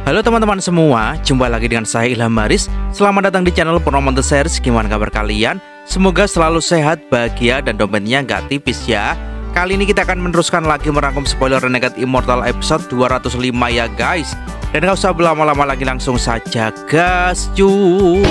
Halo teman-teman semua, jumpa lagi dengan saya Ilham Haris. Selamat datang di channel Purnomo Series. Gimana kabar kalian? Semoga selalu sehat, bahagia, dan dompetnya nggak tipis ya. Kali ini kita akan meneruskan lagi merangkum spoiler Renegade Immortal episode 205 ya guys. Dan gak usah berlama-lama lagi, langsung saja gas cuy.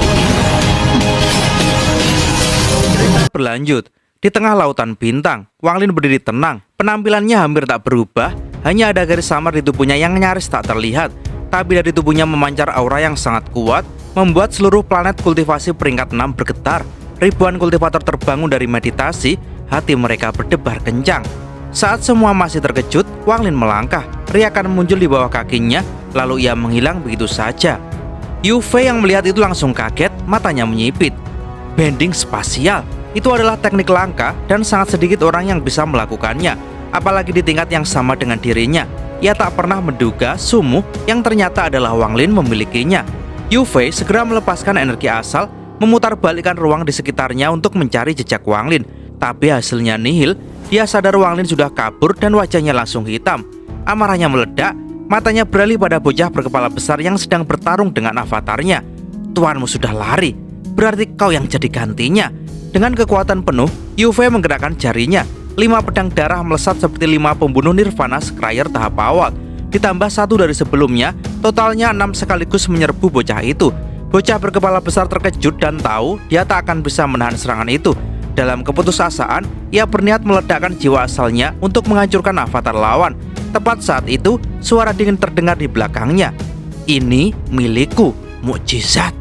Cerita berlanjut. Di tengah lautan bintang, Wang Lin berdiri tenang. Penampilannya hampir tak berubah, hanya ada garis samar di tubuhnya yang nyaris tak terlihat. Tapi dari tubuhnya memancar aura yang sangat kuat, membuat seluruh planet kultivasi peringkat 6 bergetar. Ribuan kultivator terbangun dari meditasi, hati mereka berdebar kencang. Saat semua masih terkejut, Wang Lin melangkah. Riakan muncul di bawah kakinya, lalu ia menghilang begitu saja. Yu Fei yang melihat itu langsung kaget, matanya menyipit. Bending spasial, itu adalah teknik langka dan sangat sedikit orang yang bisa melakukannya, apalagi di tingkat yang sama dengan dirinya. Ia tak pernah menduga Sumu yang ternyata adalah Wang Lin memilikinya. Yu Fei segera melepaskan energi asal, memutarbalikkan ruang di sekitarnya untuk mencari jejak Wang Lin. Tapi hasilnya nihil. Dia sadar Wang Lin sudah kabur dan wajahnya langsung hitam. Amarahnya meledak, matanya beralih pada bocah berkepala besar yang sedang bertarung dengan avatarnya. Tuanmu sudah lari, berarti kau yang jadi gantinya. Dengan kekuatan penuh, Yu Fei menggerakkan jarinya. 5 pedang darah melesat seperti 5 pembunuh Nirvana Scryer tahap awal. Ditambah 1 dari sebelumnya, totalnya 6 sekaligus menyerbu bocah itu. Bocah berkepala besar terkejut dan tahu dia tak akan bisa menahan serangan itu. Dalam keputusasaan, ia berniat meledakkan jiwa asalnya untuk menghancurkan avatar lawan. Tepat saat itu, suara dingin terdengar di belakangnya. Ini milikku, mukjizat.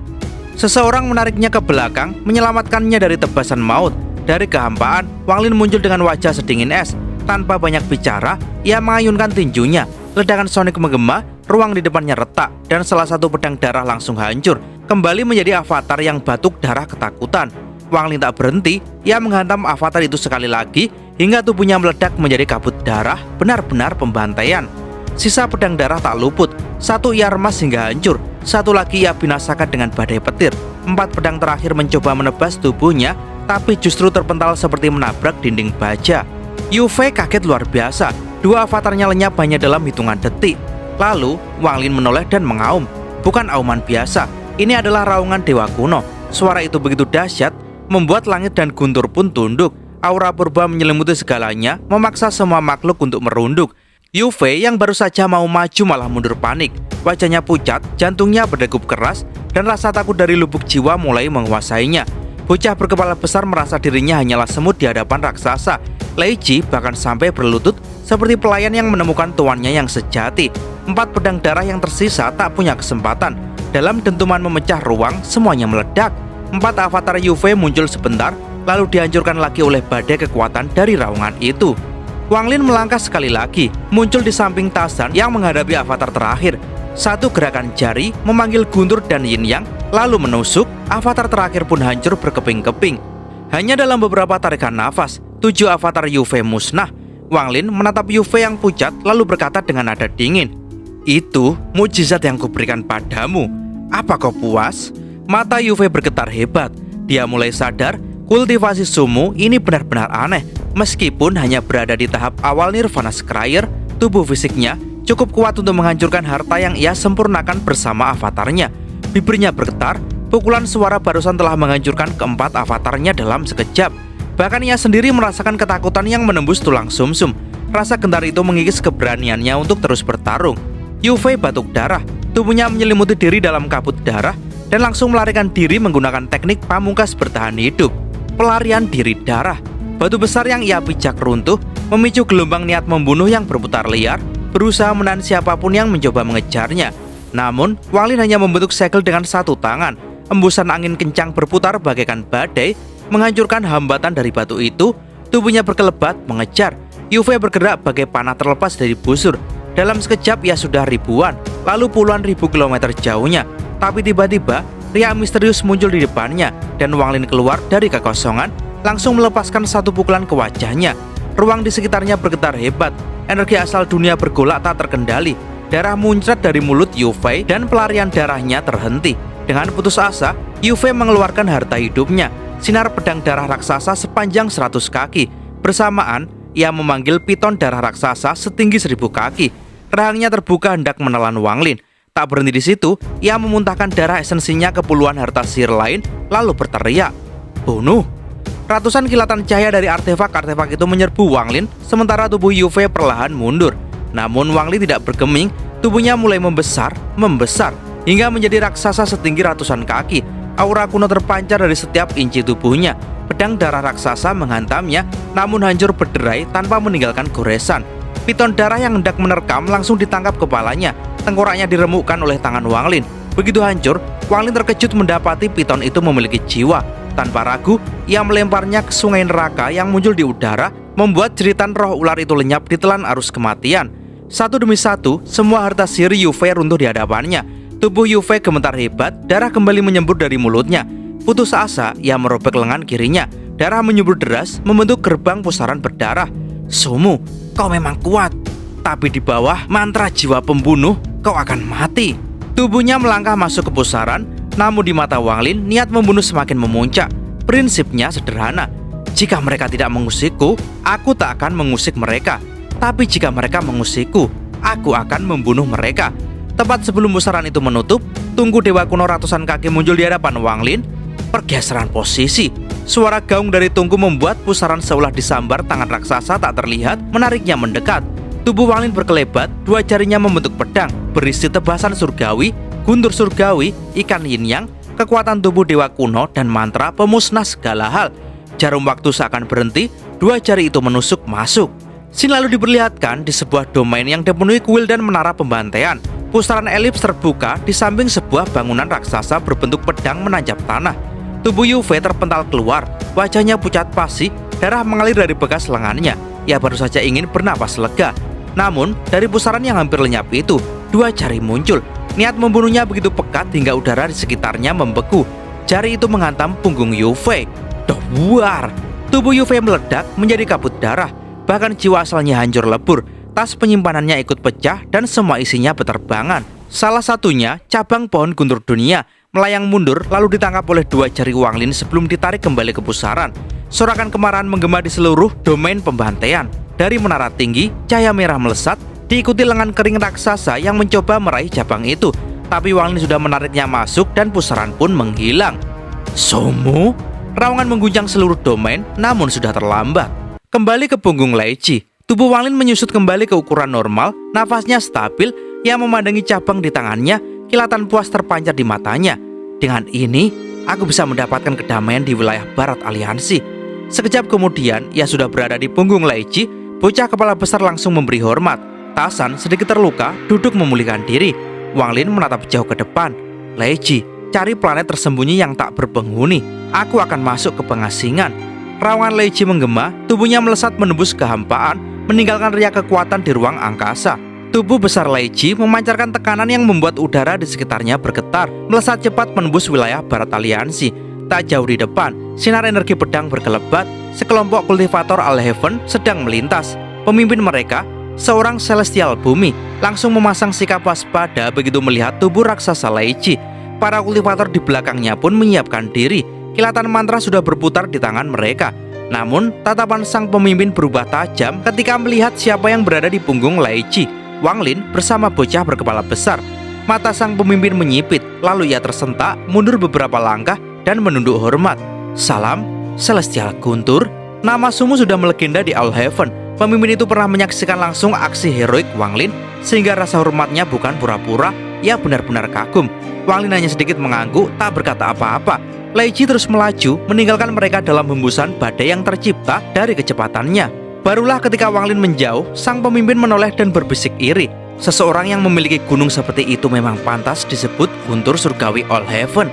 Seseorang menariknya ke belakang, menyelamatkannya dari tebasan maut. Dari kehampaan, Wang Lin muncul dengan wajah sedingin es. Tanpa banyak bicara, ia mengayunkan tinjunya. Ledakan sonik menggema, ruang di depannya retak, dan salah satu pedang darah langsung hancur. Kembali menjadi avatar yang batuk darah ketakutan. Wang Lin tak berhenti, ia menghantam avatar itu sekali lagi, hingga tubuhnya meledak menjadi kabut darah, benar-benar pembantaian. Sisa pedang darah tak luput, 1 ia remas hingga hancur, 1 lagi ia binasakan dengan badai petir. 4 pedang terakhir mencoba menebas tubuhnya, tapi justru terpental seperti menabrak dinding baja. Yu Fei kaget luar biasa, 2 avatarnya lenyap hanya dalam hitungan detik. Lalu Wang Lin menoleh dan mengaum. Bukan auman biasa, ini adalah raungan dewa kuno. Suara itu begitu dahsyat, membuat langit dan guntur pun tunduk. Aura purba menyelimuti segalanya, memaksa semua makhluk untuk merunduk. Yu Fei yang baru saja mau maju malah mundur panik. Wajahnya pucat, jantungnya berdegup keras, dan rasa takut dari lubuk jiwa mulai menguasainya. Bocah berkepala besar merasa dirinya hanyalah semut di hadapan raksasa. Lei Ji bahkan sampai berlutut seperti pelayan yang menemukan tuannya yang sejati. 4 pedang darah yang tersisa tak punya kesempatan. Dalam dentuman memecah ruang, semuanya meledak. 4 avatar Yu Fei muncul sebentar, lalu dihancurkan lagi oleh badai kekuatan dari raungan itu. Wang Lin melangkah sekali lagi, muncul di samping Tarzan yang menghadapi avatar terakhir. 1 gerakan jari memanggil Guntur dan Yin Yang, lalu menusuk. Avatar terakhir pun hancur berkeping-keping. Hanya dalam beberapa tarikan nafas, 7 avatar Yu Fei musnah. Wang Lin menatap Yu Fei yang pucat, lalu berkata dengan nada dingin, "Itu mukjizat yang kuberikan padamu. Apa kau puas?" Mata Yu Fei bergetar hebat. Dia mulai sadar kultivasi Sumu ini benar-benar aneh. Meskipun hanya berada di tahap awal Nirvana Scryer, tubuh fisiknya cukup kuat untuk menghancurkan harta yang ia sempurnakan bersama avatarnya. Bibirnya bergetar, pukulan suara barusan telah menghancurkan keempat avatarnya dalam sekejap. Bahkan ia sendiri merasakan ketakutan yang menembus tulang sumsum. Rasa gentar itu mengikis keberaniannya untuk terus bertarung. Yu Fei batuk darah, tubuhnya menyelimuti diri dalam kabut darah, dan langsung melarikan diri menggunakan teknik pamungkas bertahan hidup. Pelarian diri darah. Batu besar yang ia pijak runtuh, memicu gelombang niat membunuh yang berputar liar, berusaha menahan siapapun yang mencoba mengejarnya. Namun, Wang Lin hanya membentuk segel dengan 1 tangan. Embusan angin kencang berputar bagaikan badai, menghancurkan hambatan dari batu itu. Tubuhnya berkelebat mengejar. Yu Fei bergerak bagai panah terlepas dari busur. Dalam sekejap ia sudah ribuan, lalu puluhan ribu kilometer jauhnya. Tapi tiba-tiba, riak misterius muncul di depannya, dan Wang Lin keluar dari kekosongan, langsung melepaskan 1 pukulan ke wajahnya. Ruang di sekitarnya bergetar hebat, energi asal dunia bergolak tak terkendali. Darah muncrat dari mulut Yu Fei dan pelarian darahnya terhenti. Dengan putus asa, Yu Fei mengeluarkan harta hidupnya, sinar pedang darah raksasa sepanjang 100 kaki. Bersamaan, ia memanggil piton darah raksasa setinggi 1000 kaki. Rahangnya terbuka hendak menelan Wang Lin. Tak berhenti di situ, ia memuntahkan darah esensinya ke puluhan harta sihir lain, lalu berteriak, "Bunuh!" Ratusan kilatan cahaya dari artefak-artefak itu menyerbu Wang Lin, sementara tubuh Yu Fei perlahan mundur. Namun Wang Lin tidak bergeming, tubuhnya mulai membesar, hingga menjadi raksasa setinggi ratusan kaki. Aura kuno terpancar dari setiap inci tubuhnya. Pedang darah raksasa menghantamnya, namun hancur berderai tanpa meninggalkan goresan. Piton darah yang hendak menerkam langsung ditangkap kepalanya. Tengkoraknya diremukkan oleh tangan Wang Lin. Begitu hancur, Wang Lin terkejut mendapati piton itu memiliki jiwa. Tanpa ragu, ia melemparnya ke sungai neraka yang muncul di udara, membuat jeritan roh ular itu lenyap ditelan arus kematian. Satu demi satu, semua harta sihir Yu Fei runtuh di hadapannya. Tubuh Yu Fei gemetar hebat, darah kembali menyembur dari mulutnya. Putus asa, ia merobek lengan kirinya. Darah menyembur deras, membentuk gerbang pusaran berdarah. "Sumu, kau memang kuat. Tapi di bawah mantra jiwa pembunuh, kau akan mati." Tubuhnya melangkah masuk ke pusaran, namun di mata Wang Lin, niat membunuh semakin memuncak. Prinsipnya sederhana. Jika mereka tidak mengusikku, aku tak akan mengusik mereka. Tapi jika mereka mengusikku, aku akan membunuh mereka. Tepat sebelum pusaran itu menutup, tungku dewa kuno ratusan kaki muncul di hadapan Wang Lin. Pergeseran posisi. Suara gaung dari tungku membuat pusaran seolah disambar tangan raksasa tak terlihat, menariknya mendekat. Tubuh Wang Lin berkelebat, dua jarinya membentuk pedang, berisi tebasan surgawi, guntur surgawi, ikan yin yang, kekuatan tubuh dewa kuno, dan mantra pemusnah segala hal. Jarum waktu seakan berhenti, dua jari itu menusuk masuk. Scene lalu diperlihatkan di sebuah domain yang dipenuhi kuil dan menara pembantaian. Pusaran elips terbuka di samping sebuah bangunan raksasa berbentuk pedang menancap tanah. Tubuh Yu Fei terpental keluar, wajahnya pucat pasi, darah mengalir dari bekas lengannya. Ia baru saja ingin bernapas lega. Namun, dari pusaran yang hampir lenyap itu, dua jari muncul. Niat membunuhnya begitu pekat hingga udara di sekitarnya membeku. Jari itu menghantam punggung Yu Fei. Duar! Tubuh Yu Fei meledak menjadi kabut darah. Bahkan jiwa asalnya hancur lebur. Tas penyimpanannya ikut pecah dan semua isinya berterbangan. Salah satunya cabang pohon guntur dunia, melayang mundur lalu ditangkap oleh dua jari Wang Lin sebelum ditarik kembali ke pusaran. Sorakan kemarahan menggema di seluruh domain pembantaian. Dari menara tinggi, cahaya merah melesat, diikuti lengan kering raksasa yang mencoba meraih cabang itu. Tapi Wang Lin sudah menariknya masuk dan pusaran pun menghilang. Sumu? Raungan mengguncang seluruh domain, namun sudah terlambat. Kembali ke punggung Lai Ji, tubuh Wang Lin menyusut kembali ke ukuran normal, nafasnya stabil, ia memandangi cabang di tangannya, kilatan puas terpancar di matanya. Dengan ini, aku bisa mendapatkan kedamaian di wilayah barat aliansi. Sekejap kemudian, ia sudah berada di punggung Lai Ji. Bocah kepala besar langsung memberi hormat. Tasan sedikit terluka, duduk memulihkan diri. Wang Lin menatap jauh ke depan. Lai Ji, cari planet tersembunyi yang tak berpenghuni. Aku akan masuk ke pengasingan. Raungan Lai Ji menggema, tubuhnya melesat menembus kehampaan, meninggalkan riak kekuatan di ruang angkasa. Tubuh besar Lai Ji memancarkan tekanan yang membuat udara di sekitarnya bergetar, melesat cepat menembus wilayah barat aliansi. Tak jauh di depan, sinar energi pedang berkelebat. Sekelompok kultivator Al-Heaven sedang melintas. Pemimpin mereka, seorang celestial bumi, langsung memasang sikap waspada begitu melihat tubuh raksasa Lai Ji. Para kultivator di belakangnya pun menyiapkan diri. Kilatan mantra sudah berputar di tangan mereka. Namun, tatapan sang pemimpin berubah tajam ketika melihat siapa yang berada di punggung Lai Ji. Wang Lin bersama bocah berkepala besar. Mata sang pemimpin menyipit, lalu ia tersentak, mundur beberapa langkah dan menunduk hormat. Salam, Celestial Guntur. Nama Sumu sudah melegenda di All Heaven. Pemimpin itu pernah menyaksikan langsung aksi heroik Wang Lin, sehingga rasa hormatnya bukan pura-pura, ia benar-benar kagum. Wang Lin hanya sedikit mengangguk, tak berkata apa-apa. Lai Ji terus melaju, meninggalkan mereka dalam hembusan badai yang tercipta dari kecepatannya. Barulah ketika Wang Lin menjauh, sang pemimpin menoleh dan berbisik iri. Seseorang yang memiliki gunung seperti itu memang pantas disebut guntur surgawi All Heaven.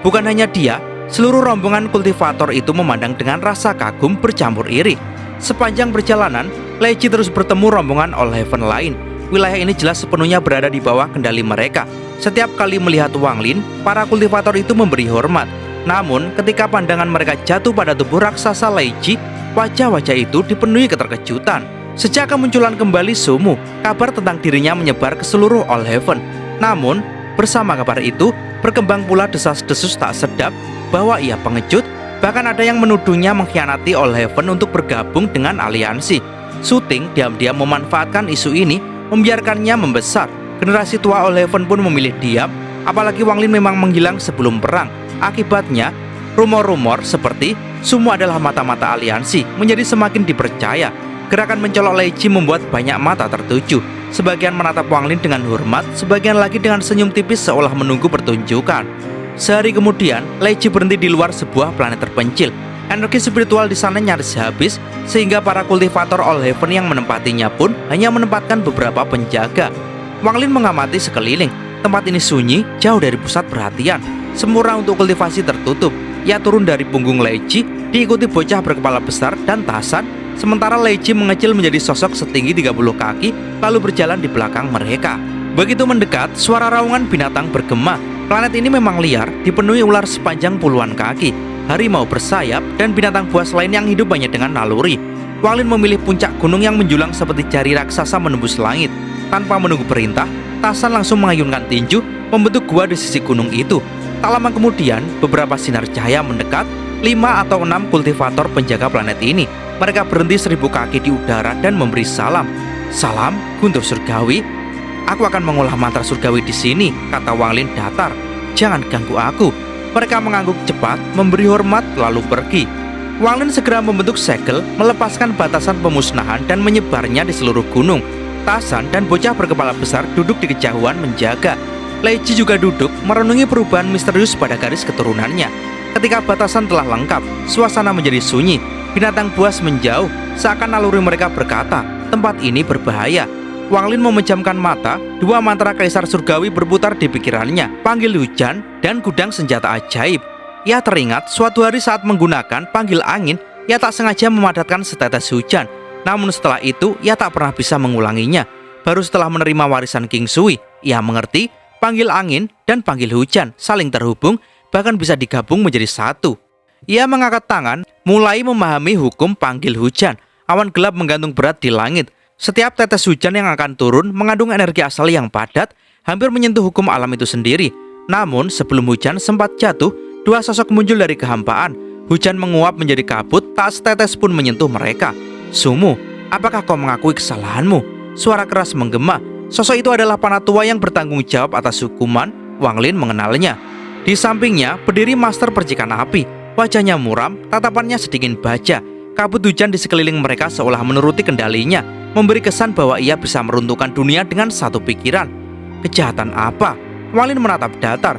Bukan hanya dia, seluruh rombongan kultivator itu memandang dengan rasa kagum bercampur iri. Sepanjang perjalanan, Lai Ji terus bertemu rombongan All Heaven lain. Wilayah ini jelas sepenuhnya berada di bawah kendali mereka. Setiap kali melihat Wang Lin, para kultivator itu memberi hormat. Namun, ketika pandangan mereka jatuh pada tubuh raksasa Lai Ji, wajah-wajah itu dipenuhi keterkejutan. Sejak kemunculan kembali Sumu, kabar tentang dirinya menyebar ke seluruh All Heaven. Namun, bersama kabar itu, berkembang pula desas-desus tak sedap bahwa ia pengecut. Bahkan ada yang menuduhnya mengkhianati All Heaven untuk bergabung dengan aliansi. Suting diam-diam memanfaatkan isu ini, membiarkannya membesar. Generasi tua All Heaven pun memilih diam, apalagi Wang Lin memang menghilang sebelum perang. Akibatnya, rumor-rumor seperti Sumo adalah mata-mata aliansi menjadi semakin dipercaya. Gerakan mencolok Lei Ji membuat banyak mata tertuju. Sebagian menatap Wang Lin dengan hormat, sebagian lagi dengan senyum tipis seolah menunggu pertunjukan. Sehari kemudian, Lei Ji berhenti di luar sebuah planet terpencil. Energi spiritual di sana nyaris habis, sehingga para kultivator All Heaven yang menempatinya pun hanya menempatkan beberapa penjaga. Wang Lin mengamati sekeliling. Tempat ini sunyi, jauh dari pusat perhatian. Sempurna untuk kultivasi tertutup. Ia turun dari punggung Lei Ji, diikuti bocah berkepala besar dan Tasan, sementara Lei Ji mengecil menjadi sosok setinggi 30 kaki, lalu berjalan di belakang mereka. Begitu mendekat, suara raungan binatang bergema. Planet ini memang liar, dipenuhi ular sepanjang puluhan kaki, harimau bersayap, dan binatang buas lain yang hidup hanya dengan naluri. Wang Lin memilih puncak gunung yang menjulang seperti jari raksasa menembus langit. Tanpa menunggu perintah, Tasan langsung mengayunkan tinju, membentuk gua di sisi gunung itu. Tak lama kemudian, beberapa sinar cahaya mendekat. 5 atau 6 kultivator penjaga planet ini. Mereka berhenti 1000 kaki di udara dan memberi salam. "Salam, Guntur Surgawi. Aku akan mengolah mantra surgawi di sini," kata Wang Lin datar. "Jangan ganggu aku." Mereka mengangguk cepat, memberi hormat, lalu pergi. Wang Lin segera membentuk segel, melepaskan batasan pemusnahan dan menyebarnya di seluruh gunung. Tasan dan bocah berkepala besar duduk di kejauhan menjaga. Lei Ji juga duduk merenungi perubahan misterius pada garis keturunannya. Ketika batasan telah lengkap, suasana menjadi sunyi. Binatang buas menjauh, seakan naluri mereka berkata, "Tempat ini berbahaya." Wang Lin memejamkan mata, 2 mantra kaisar surgawi berputar di pikirannya, panggil hujan dan gudang senjata ajaib. Ia teringat suatu hari saat menggunakan panggil angin, ia tak sengaja memadatkan setetes hujan. Namun setelah itu, ia tak pernah bisa mengulanginya. Baru setelah menerima warisan King Sui, ia mengerti panggil angin dan panggil hujan saling terhubung, bahkan bisa digabung menjadi satu. Ia mengangkat tangan, mulai memahami hukum panggil hujan. Awan gelap menggantung berat di langit. Setiap tetes hujan yang akan turun mengandung energi asal yang padat, hampir menyentuh hukum alam itu sendiri. Namun sebelum hujan sempat jatuh, 2 sosok muncul dari kehampaan. Hujan menguap menjadi kabut, tak setetes pun menyentuh mereka. "Sumo, apakah kau mengakui kesalahanmu?" Suara keras menggema. Sosok itu adalah Panatua yang bertanggung jawab atas hukuman. Wang Lin mengenalnya. Di sampingnya berdiri Master Percikan Api. Wajahnya muram, tatapannya sedikit baja. Kabut hujan di sekeliling mereka seolah menuruti kendalinya, memberi kesan bahwa ia bisa meruntuhkan dunia dengan satu pikiran. Kejahatan apa? Wang Lin menatap datar.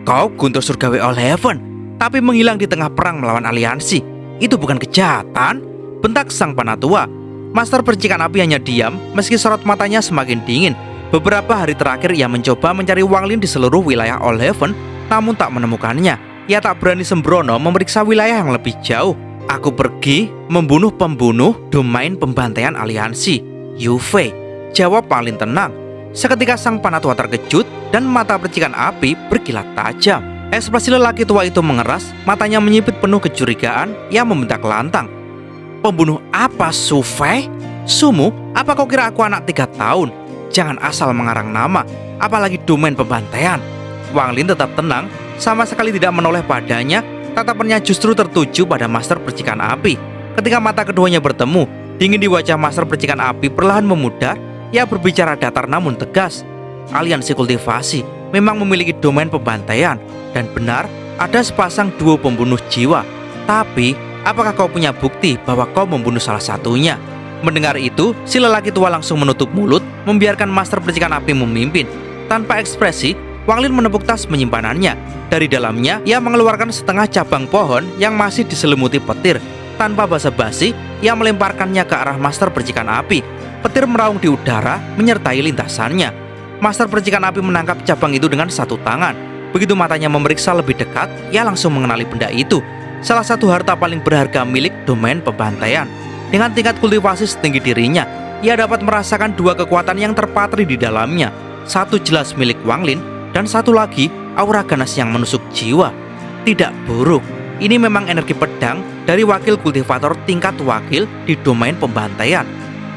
"Kau Guntur Surgawi All Heaven, tapi menghilang di tengah perang melawan aliansi. Itu bukan kejahatan?" bentak sang Panatua. Master Percikan Api hanya diam, meski sorot matanya semakin dingin. Beberapa hari terakhir ia mencoba mencari Wang Lin di seluruh wilayah All Heaven, namun tak menemukannya. Ia tak berani sembrono memeriksa wilayah yang lebih jauh. "Aku pergi membunuh pembunuh domain pembantaian aliansi, Yufei," jawab Wang Lin tenang. Seketika sang Panatua terkejut dan mata Percikan Api berkilat tajam. Ekspresi lelaki tua itu mengeras, matanya menyipit penuh kecurigaan. Ia membentak lantang, "Pembunuh apa, Sufei? Sumo, apa kau kira aku anak 3 tahun? Jangan asal mengarang nama, apalagi domain pembantaian." Wang Lin tetap tenang, sama sekali tidak menoleh padanya. Tatapannya justru tertuju pada Master Percikan Api. Ketika mata keduanya bertemu, dingin di wajah Master Percikan Api perlahan memudar. Ia berbicara datar namun tegas. "Aliansi kultivasi memang memiliki domain pembantaian, dan benar ada sepasang duo pembunuh jiwa. Tapi apakah kau punya bukti bahwa kau membunuh salah satunya?" Mendengar itu, si lelaki tua langsung menutup mulut, membiarkan Master Percikan Api memimpin. Tanpa ekspresi, Wang Lin menepuk tas penyimpanannya. Dari dalamnya, ia mengeluarkan setengah cabang pohon yang masih diselimuti petir. Tanpa basa-basi, ia melemparkannya ke arah Master Percikan Api. Petir meraung di udara, menyertai lintasannya. Master Percikan Api menangkap cabang itu dengan satu tangan. Begitu matanya memeriksa lebih dekat, ia langsung mengenali benda itu. Salah satu harta paling berharga milik domain pembantaian. Dengan tingkat kultivasi setinggi dirinya, ia dapat merasakan 2 kekuatan yang terpatri di dalamnya. Satu jelas milik Wang Lin, dan satu lagi aura ganas yang menusuk jiwa. Tidak buruk, ini memang energi pedang dari wakil kultivator tingkat wakil di domain pembantaian.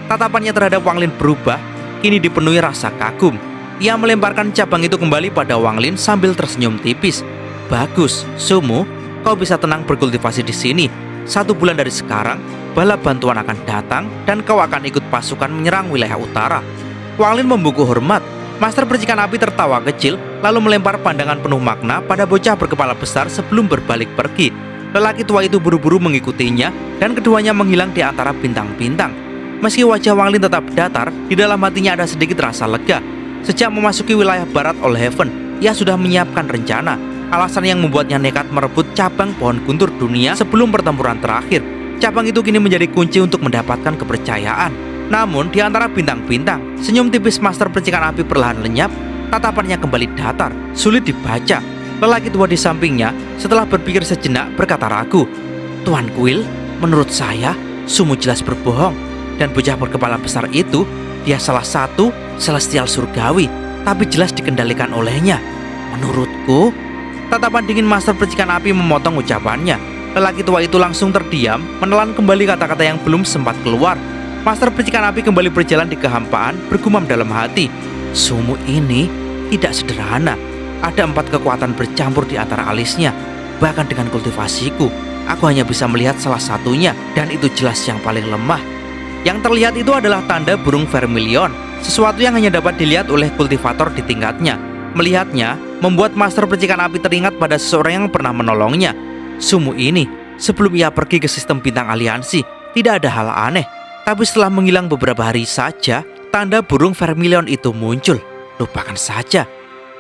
Tatapannya terhadap Wang Lin berubah, kini dipenuhi rasa kagum. Ia melemparkan cabang itu kembali pada Wang Lin sambil tersenyum tipis. "Bagus, Sumo, kau bisa tenang berkultivasi di sini. 1 bulan dari sekarang, bala bantuan akan datang dan kau akan ikut pasukan menyerang wilayah utara." Wang Lin membuku hormat. Master percikan api tertawa kecil, lalu melempar pandangan penuh makna pada bocah berkepala besar sebelum berbalik pergi. Lelaki tua itu buru-buru mengikutinya, dan keduanya menghilang di antara bintang-bintang. Meski wajah Wang Lin tetap datar, di dalam hatinya ada sedikit rasa lega. Sejak memasuki wilayah barat Allhaven, ia sudah menyiapkan rencana. Alasan yang membuatnya nekat merebut cabang pohon guntur dunia sebelum pertempuran terakhir. Cabang itu kini menjadi kunci untuk mendapatkan kepercayaan. Namun, di antara bintang-bintang, senyum tipis Master percikan api perlahan lenyap, tatapannya kembali datar, sulit dibaca. Lelaki tua di sampingnya, setelah berpikir sejenak, berkata ragu, "Tuan Kuil, menurut saya, Sumu jelas berbohong. Dan bocah berkepala besar itu, dia salah satu celestial surgawi, tapi jelas dikendalikan olehnya. Menurutku." Tatapan dingin Master percikan api memotong ucapannya. Lelaki tua itu langsung terdiam, menelan kembali kata-kata yang belum sempat keluar. Master percikan api kembali berjalan di kehampaan, bergumam dalam hati, "Sumu ini tidak sederhana. Ada 4 kekuatan bercampur di antara alisnya. Bahkan dengan kultivasiku, aku hanya bisa melihat salah satunya, dan itu jelas yang paling lemah." Yang terlihat itu adalah tanda burung vermilion, sesuatu yang hanya dapat dilihat oleh kultivator di tingkatnya. Melihatnya, membuat Master percikan api teringat pada seseorang yang pernah menolongnya. Sumu ini, sebelum ia pergi ke sistem bintang aliansi, tidak ada hal aneh. Tapi setelah menghilang beberapa hari saja, tanda burung vermilion itu muncul. Lupakan saja.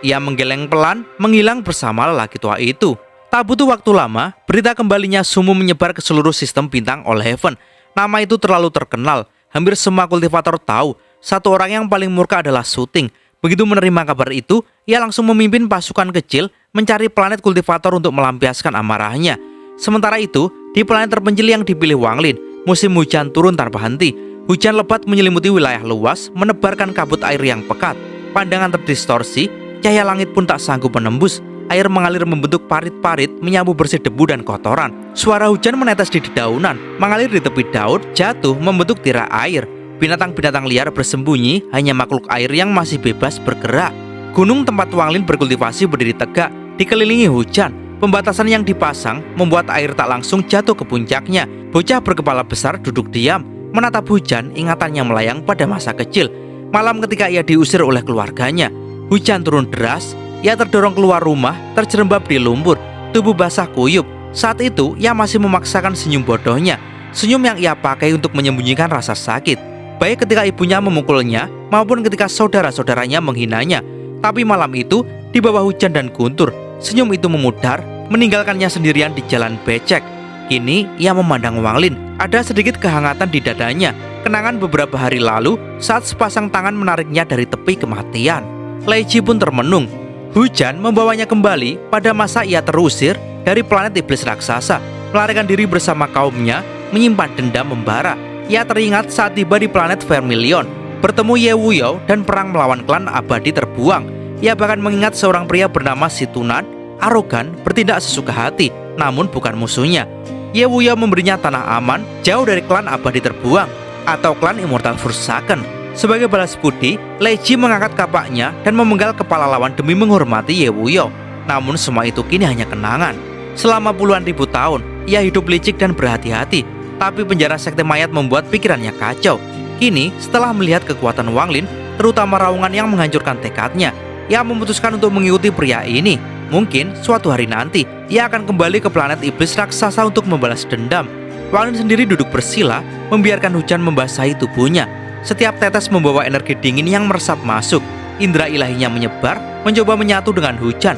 Ia menggeleng pelan, menghilang bersama lelaki tua itu. Tak butuh waktu lama, berita kembalinya Sumu menyebar ke seluruh sistem bintang Allhaven. Nama itu terlalu terkenal. Hampir semua kultivator tahu, satu orang yang paling murka adalah Suting. Begitu menerima kabar itu, ia langsung memimpin pasukan kecil mencari planet kultivator untuk melampiaskan amarahnya. Sementara itu, di planet terpencil yang dipilih Wang Lin, musim hujan turun tanpa henti. Hujan lebat menyelimuti wilayah luas, menebarkan kabut air yang pekat. Pandangan terdistorsi, cahaya langit pun tak sanggup menembus. Air mengalir membentuk parit-parit, menyapu bersih debu dan kotoran. Suara hujan menetes di dedaunan, mengalir di tepi daun, jatuh membentuk tirai air. Binatang-binatang liar bersembunyi, hanya makhluk air yang masih bebas bergerak. Gunung tempat Wang Lin berkultivasi berdiri tegak, dikelilingi hujan. Pembatasan yang dipasang membuat air tak langsung jatuh ke puncaknya. Bocah berkepala besar duduk diam, menatap hujan, ingatannya melayang pada masa kecil. Malam ketika ia diusir oleh keluarganya. Hujan turun deras, ia terdorong keluar rumah, terjerembab di lumpur, tubuh basah kuyup. Saat itu, ia masih memaksakan senyum bodohnya. Senyum yang ia pakai untuk menyembunyikan rasa sakit. Baik ketika ibunya memukulnya, maupun ketika saudara-saudaranya menghinanya. Tapi malam itu, di bawah hujan dan guntur, senyum itu memudar, meninggalkannya sendirian di jalan becek. Kini ia memandang Wang Lin. Ada sedikit kehangatan di dadanya. Kenangan beberapa hari lalu saat sepasang tangan menariknya dari tepi kematian. Lei Ji pun termenung. Hujan membawanya kembali pada masa ia terusir dari planet iblis raksasa, melarikan diri bersama kaumnya, menyimpan dendam membara. Ia teringat saat tiba di planet Vermilion, bertemu Ye Wuyou dan perang melawan klan abadi terbuang. Ia bahkan mengingat seorang pria bernama Situnan, arogan, bertindak sesuka hati, namun bukan musuhnya. Ye Wuyou memberinya tanah aman jauh dari klan abadi terbuang atau klan Immortal Forsaken. Sebagai balas budi, Lei Ji mengangkat kapaknya dan memenggal kepala lawan demi menghormati Ye Wuyou. Namun semua itu kini hanya kenangan. Selama puluhan ribu tahun, ia hidup licik dan berhati-hati. Tapi penjara sekte mayat membuat pikirannya kacau. Kini, setelah melihat kekuatan Wang Lin, terutama raungan yang menghancurkan tekadnya, ia memutuskan untuk mengikuti pria ini. Mungkin suatu hari nanti, ia akan kembali ke planet iblis raksasa untuk membalas dendam. Wang Lin sendiri duduk bersila, membiarkan hujan membasahi tubuhnya. Setiap tetes membawa energi dingin yang meresap masuk. Indera ilahinya menyebar, mencoba menyatu dengan hujan.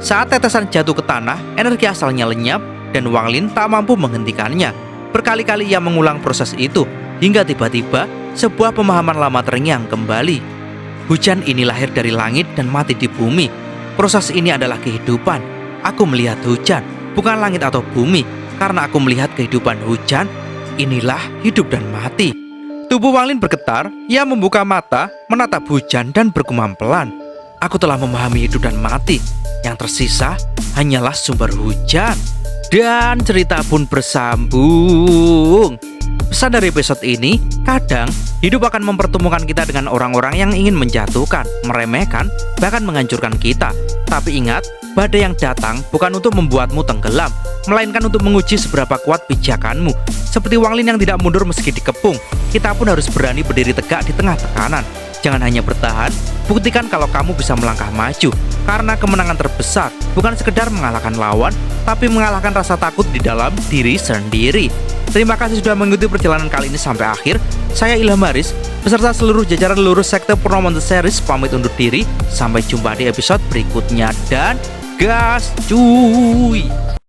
Saat tetesan jatuh ke tanah, energi asalnya lenyap, dan Wang Lin tak mampu menghentikannya. Berkali-kali ia mengulang proses itu, hingga tiba-tiba sebuah pemahaman lama terngiang kembali. Hujan ini lahir dari langit dan mati di bumi. Proses ini adalah kehidupan. Aku melihat hujan, bukan langit atau bumi. Karena aku melihat kehidupan hujan, inilah hidup dan mati. Tubuh Wang Lin bergetar, ia membuka mata, menatap hujan dan bergumam pelan. Aku telah memahami hidup dan mati. Yang tersisa hanyalah sumber hujan. Dan cerita pun bersambung. Pesan dari episode ini, kadang hidup akan mempertemukan kita dengan orang-orang yang ingin menjatuhkan, meremehkan, bahkan menghancurkan kita. Tapi ingat, badai yang datang bukan untuk membuatmu tenggelam, melainkan untuk menguji seberapa kuat pijakanmu. Seperti Wang Lin yang tidak mundur meski dikepung, kita pun harus berani berdiri tegak di tengah tekanan. Jangan hanya bertahan, Buktikan kalau kamu bisa melangkah maju, karena kemenangan terbesar bukan sekedar mengalahkan lawan, tapi mengalahkan rasa takut di dalam diri sendiri. Terima kasih sudah mengikuti perjalanan kali ini sampai akhir. Saya Ilham Haris, beserta seluruh jajaran lurus sekte Purnomo The Series pamit undur diri. Sampai jumpa di episode berikutnya dan gas cuy!